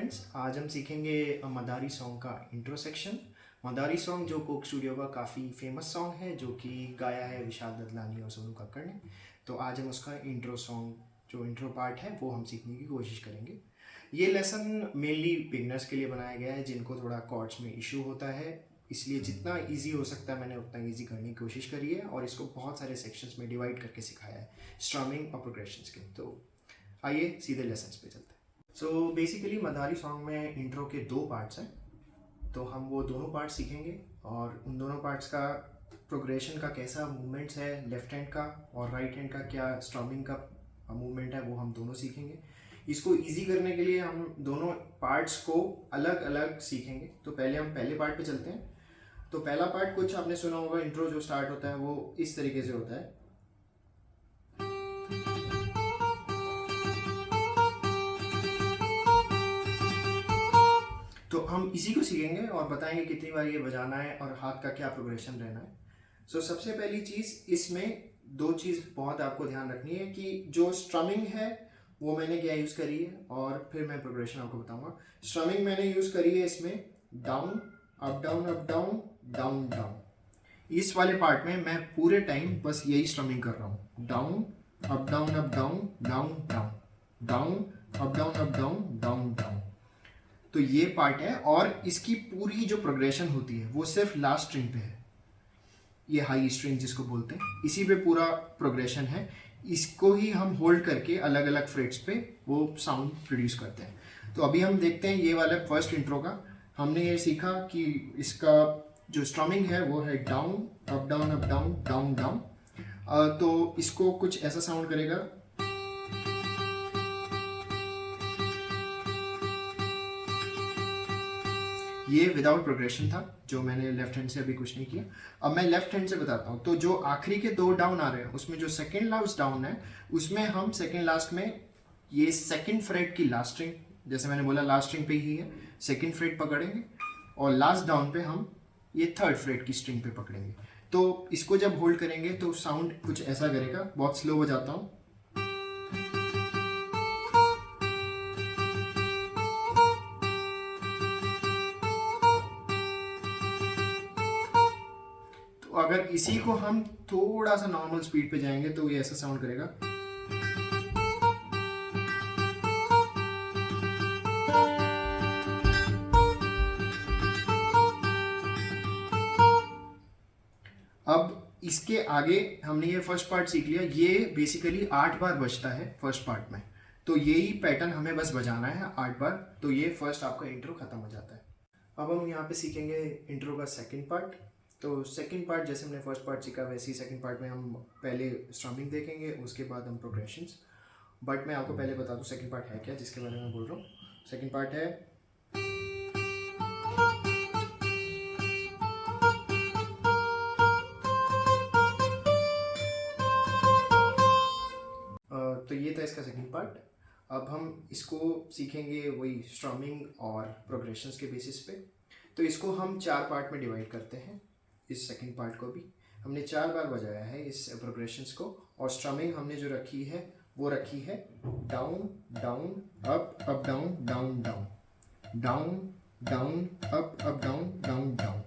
Friends, आज हम सीखेंगे मदारी सॉन्ग का इंट्रो सेक्शन। मदारी सॉन्ग जो कोक स्टूडियो का काफ़ी फेमस सॉन्ग है, जो कि गाया है विशाल ददलानी और सोनू कक्कड़ ने। तो आज हम उसका इंट्रो सॉन्ग, जो इंट्रो पार्ट है, वो हम सीखने की कोशिश करेंगे। ये लेसन मेनली बिगनर्स के लिए बनाया गया है, जिनको थोड़ा कॉर्ड्स में इशू होता है, इसलिए जितना इजी हो सकता है मैंने उतना इजी करने की कोशिश करी है और इसको बहुत सारे सेक्शंस में डिवाइड करके सिखाया है, स्ट्रमिंग और प्रोग्रेशंस के। तो आइए सीधे लेसन्स पे चलते हैं। सो बेसिकली मदारी सॉन्ग में इंट्रो के दो पार्ट्स हैं, तो हम वो दोनों पार्ट्स सीखेंगे और उन दोनों पार्ट्स का प्रोग्रेशन का कैसा मूवमेंट्स है, लेफ्ट हैंड का और राइट हैंड का क्या स्ट्रमिंग का मूवमेंट है, वो हम दोनों सीखेंगे। इसको इजी करने के लिए हम दोनों पार्ट्स को अलग अलग सीखेंगे। तो पहले हम पहले पार्ट पे चलते हैं। तो पहला पार्ट कुछ आपने सुना होगा, इंट्रो जो स्टार्ट होता है वो इस तरीके से होता है। तो हम इसी को सीखेंगे और बताएंगे कितनी बार ये बजाना है और हाथ का क्या प्रोग्रेशन रहना है। सो सबसे पहली चीज़, इसमें दो चीज़ बहुत आपको ध्यान रखनी है कि जो स्ट्रमिंग है वो मैंने क्या यूज़ करी है और फिर मैं प्रोग्रेशन आपको बताऊंगा। स्ट्रमिंग मैंने यूज़ करी है इसमें down up down up down down down. इस वाले पार्ट में मैं पूरे टाइम बस यही स्ट्रमिंग कर रहा हूँ, down up down up down down down down up down up down down down. तो ये पार्ट है और इसकी पूरी जो प्रोग्रेशन होती है वो सिर्फ लास्ट स्ट्रिंग पे है। ये हाई स्ट्रिंग जिसको बोलते हैं, इसी पे पूरा प्रोग्रेशन है। इसको ही हम होल्ड करके अलग अलग फ्रेट्स पे वो साउंड प्रोड्यूस करते हैं। तो अभी हम देखते हैं ये वाला फर्स्ट इंट्रो का। हमने ये सीखा कि इसका जो स्ट्रमिंग है वो है down up down up down down down. तो इसको कुछ ऐसा साउंड करेगा। ये विदाउट प्रोग्रेशन था, जो मैंने लेफ्ट हैंड से अभी कुछ नहीं किया। अब मैं लेफ्ट हैंड से बताता हूँ। तो जो आखिरी के दो डाउन आ रहे हैं उसमें जो सेकंड लास्ट डाउन है उसमें हम सेकंड लास्ट में ये सेकंड फ्रेट की लास्ट स्ट्रिंग, जैसे मैंने बोला लास्ट स्ट्रिंग पे ही है, सेकंड फ्रेट पकड़ेंगे और लास्ट डाउन पे हम ये थर्ड फ्रेट की स्ट्रिंग पे पकड़ेंगे। तो इसको जब होल्ड करेंगे तो साउंड कुछ ऐसा करेगा। बहुत स्लो बजाता हूँ। अगर इसी को हम थोड़ा सा नॉर्मल स्पीड पे जाएंगे तो ये ऐसा साउंड करेगा। अब इसके आगे हमने ये फर्स्ट पार्ट सीख लिया। ये बेसिकली 8 बार बजता है फर्स्ट पार्ट में, तो यही पैटर्न हमें बस बजाना है 8 बार। तो ये फर्स्ट आपका इंट्रो खत्म हो जाता है। अब हम यहाँ पे सीखेंगे इंट्रो का सेकंड पार्ट। तो सेकंड पार्ट जैसे हमने फर्स्ट पार्ट सीखा वैसे ही सेकंड पार्ट में हम पहले स्ट्रमिंग देखेंगे, उसके बाद हम प्रोग्रेशंस। बट मैं आपको पहले बता दूं सेकंड पार्ट है क्या, जिसके बारे में बोल रहा हूँ। सेकंड पार्ट है तो ये था इसका सेकंड पार्ट। अब हम इसको सीखेंगे वही स्ट्रमिंग और प्रोग्रेशंस के बेसिस पे। तो इसको हम 4 पार्ट में डिवाइड करते हैं। इस सेकंड पार्ट को भी हमने 4 बार बजाया है इस प्रोग्रेशंस को, और स्ट्रमिंग हमने जो रखी है वो रखी है down down up down down down down down up down down down.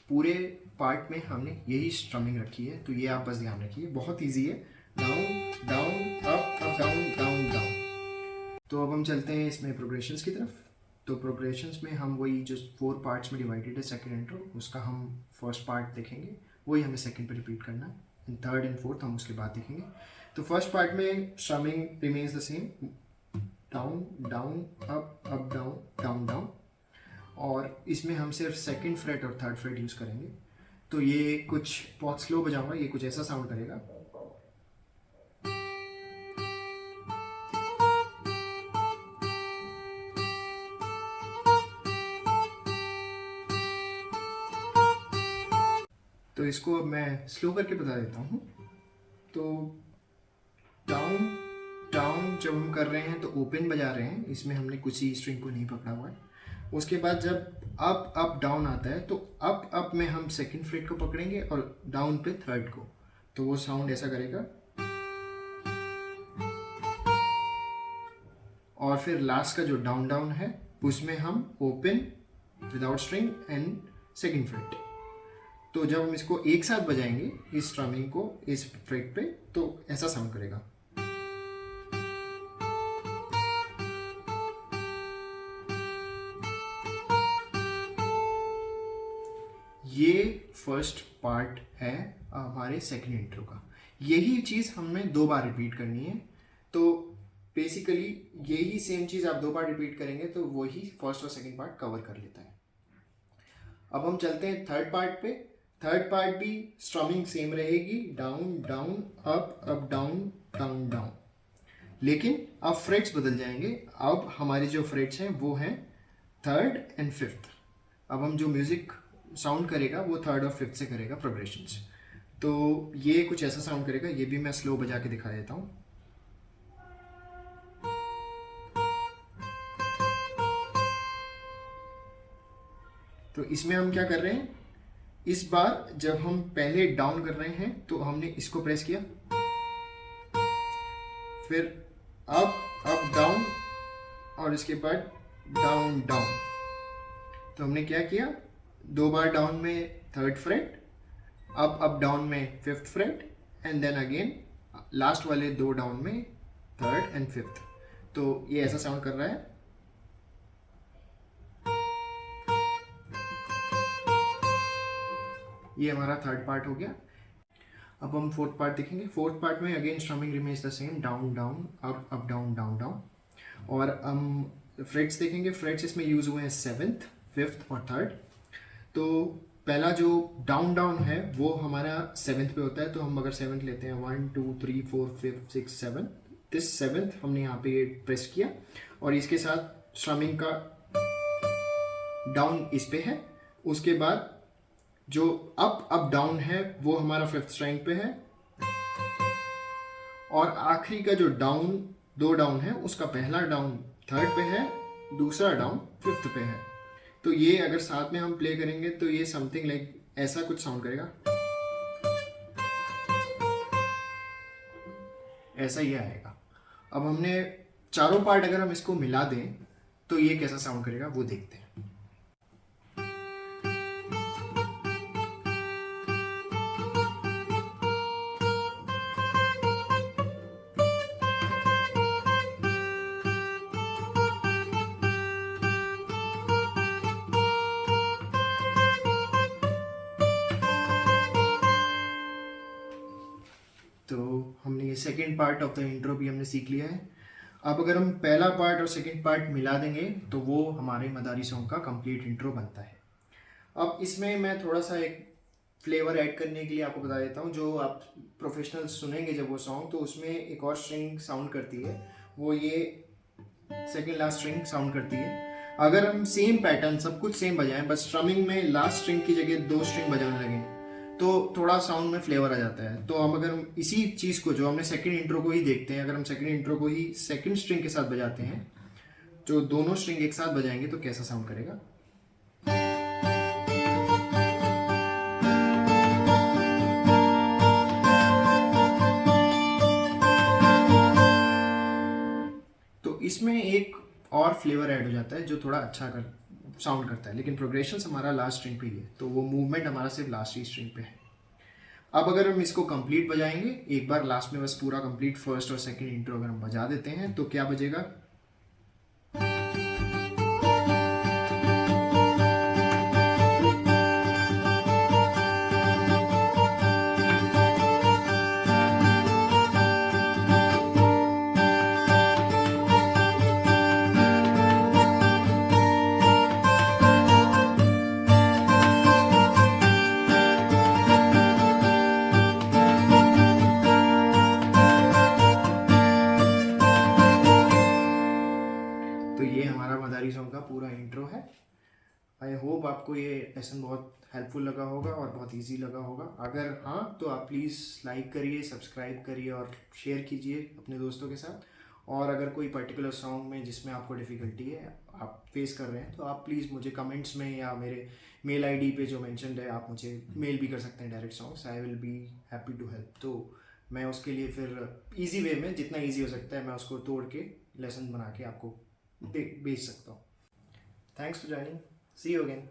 पूरे पार्ट में हमने यही स्ट्रमिंग रखी है, तो ये आप बस ध्यान रखिए, बहुत ईजी है। Down down up down down down. तो अब हम चलते हैं इसमें प्रोग्रेशंस की तरफ। तो प्रोग्रेशंस में हम वही जो 4 पार्ट्स में डिवाइडेड है सेकंड इंट्रो, उसका हम फर्स्ट पार्ट देखेंगे, वही हमें सेकंड पे रिपीट करना है। एंड थर्ड एंड फोर्थ हम उसके बाद देखेंगे। तो फर्स्ट पार्ट में strumming remains the same, down down up down down down, और इसमें हम सिर्फ सेकंड फ्रेट और थर्ड फ्रेट यूज़ करेंगे। तो ये कुछ बहुत स्लो बजाऊंगा, ये कुछ ऐसा साउंड करेगा। तो इसको अब मैं स्लो करके बता देता हूँ। तो डाउन डाउन जब हम कर रहे हैं तो ओपन बजा रहे हैं, इसमें हमने कुछ ही स्ट्रिंग को नहीं पकड़ा हुआ है। उसके बाद जब अप डाउन आता है तो अप में हम सेकंड फ्रेट को पकड़ेंगे और डाउन पे थर्ड को, तो वो साउंड ऐसा करेगा। और फिर लास्ट का जो डाउन डाउन है उसमें हम open, without string and second freight. तो जब हम इसको एक साथ बजाएंगे इस स्ट्रमिंग को इस फ्रेट पे, तो ऐसा साउंड करेगा। ये फर्स्ट पार्ट है हमारे सेकंड इंट्रो का। यही चीज़ हमें 2 बार रिपीट करनी है। तो बेसिकली यही सेम चीज़ आप 2 बार रिपीट करेंगे तो वही फर्स्ट और सेकंड पार्ट कवर कर लेता है। अब हम चलते हैं थर्ड पार्ट पे। थर्ड पार्ट भी स्ट्रमिंग सेम रहेगी, down down up up down down down, लेकिन अब फ्रेट्स बदल जाएंगे। अब हमारे जो फ्रेट्स हैं वो हैं थर्ड एंड फिफ्थ। अब हम जो म्यूज़िक साउंड करेगा वो थर्ड और फिफ्थ से करेगा प्रोग्रेशन से। तो ये कुछ ऐसा साउंड करेगा। ये भी मैं स्लो बजा के दिखा देता हूँ। तो इसमें हम क्या कर रहे हैं, इस बार जब हम पहले डाउन कर रहे हैं तो हमने इसको प्रेस किया, फिर अप डाउन और इसके बाद डाउन डाउन। तो हमने क्या किया, 2 बार डाउन में थर्ड फ्रेट, अप डाउन में fifth fret, and then again last वाले 2 डाउन में थर्ड एंड फिफ्थ। तो ये ऐसा साउंड कर रहा है। ये हमारा थर्ड पार्ट हो गया। अब हम फोर्थ पार्ट देखेंगे। फोर्थ पार्ट में again strumming remains the same, down down up down down down. और हम फ्रेट्स देखेंगे। फ्रेट्स इसमें यूज हुए हैं सेवेंथ, फिफ्थ और थर्ड। तो पहला जो डाउन डाउन है वो हमारा सेवेंथ पे होता है। तो हम अगर सेवेंथ लेते हैं 1 2 3 4 5 6 7, दिस सेवेंथ हमने यहाँ पे प्रेस किया और इसके साथ स्ट्रमिंग का डाउन इस पे है। उसके बाद जो अप डाउन है वो हमारा फिफ्थ स्ट्रिंग पे है, और आखिरी का जो डाउन 2 डाउन है उसका पहला डाउन थर्ड पे है, दूसरा डाउन फिफ्थ पे है। तो ये अगर साथ में हम प्ले करेंगे तो ये समथिंग लाइक ऐसा कुछ साउंड करेगा, ऐसा ही आएगा। अब हमने चारों पार्ट अगर हम इसको मिला दें तो ये कैसा साउंड करेगा वो देखते हैं। तो हमने ये second part of the intro भी हमने सीख लिया है। अब अगर हम पहला पार्ट और सेकेंड पार्ट मिला देंगे तो वो हमारे मदारी सॉन्ग का कंप्लीट इंट्रो बनता है। अब इसमें मैं थोड़ा सा एक फ्लेवर ऐड करने के लिए आपको बता देता हूँ। जो आप प्रोफेशनल सुनेंगे जब वो सॉन्ग, तो उसमें एक और स्ट्रिंग साउंड करती है, वो ये सेकेंड लास्ट स्ट्रिंग साउंड करती है। अगर हम सेम पैटर्न सब कुछ सेम बजाएं, बस स्ट्रमिंग में लास्ट स्ट्रिंग की जगह 2 स्ट्रिंग बजाने लगे तो थोड़ा साउंड में फ्लेवर आ जाता है। तो हम अगर हम इसी चीज़ को, जो हमने सेकंड इंट्रो को ही देखते हैं, अगर हम सेकंड इंट्रो को ही सेकंड स्ट्रिंग के साथ बजाते हैं, जो दोनों स्ट्रिंग एक साथ बजाएंगे तो कैसा साउंड करेगा। तो इसमें एक और फ्लेवर ऐड हो जाता है जो थोड़ा अच्छा साउंड करता है, लेकिन प्रोग्रेशन हमारा लास्ट स्ट्रिंग पे ही है, तो वो मूवमेंट हमारा सिर्फ लास्ट ही स्ट्रिंग पे है। अब अगर हम इसको कंप्लीट बजाएंगे एक बार लास्ट में, बस पूरा कंप्लीट फर्स्ट और सेकंड इंट्रो अगर हम बजा देते हैं तो क्या बजेगा। तो ये हमारा मदारी सॉन्ग का पूरा इंट्रो है। आई होप आपको ये लेसन बहुत हेल्पफुल लगा होगा और बहुत इजी लगा होगा। अगर हाँ तो आप प्लीज़ लाइक करिए, सब्सक्राइब करिए और शेयर कीजिए अपने दोस्तों के साथ। और अगर कोई पर्टिकुलर सॉन्ग में जिसमें आपको डिफ़िकल्टी है, आप फेस कर रहे हैं, तो आप प्लीज़ मुझे कमेंट्स में या मेरे मेल आईडी पे जो मेंशन्ड है आप मुझे मेल भी कर सकते हैं direct songs. I will be happy to help. तो मैं उसके लिए फिर ईजी वे में, जितना ईजी हो सकता है, मैं उसको तोड़ के लेसन बना के आपको भेज सकता हूँ। Thanks for joining, see you again.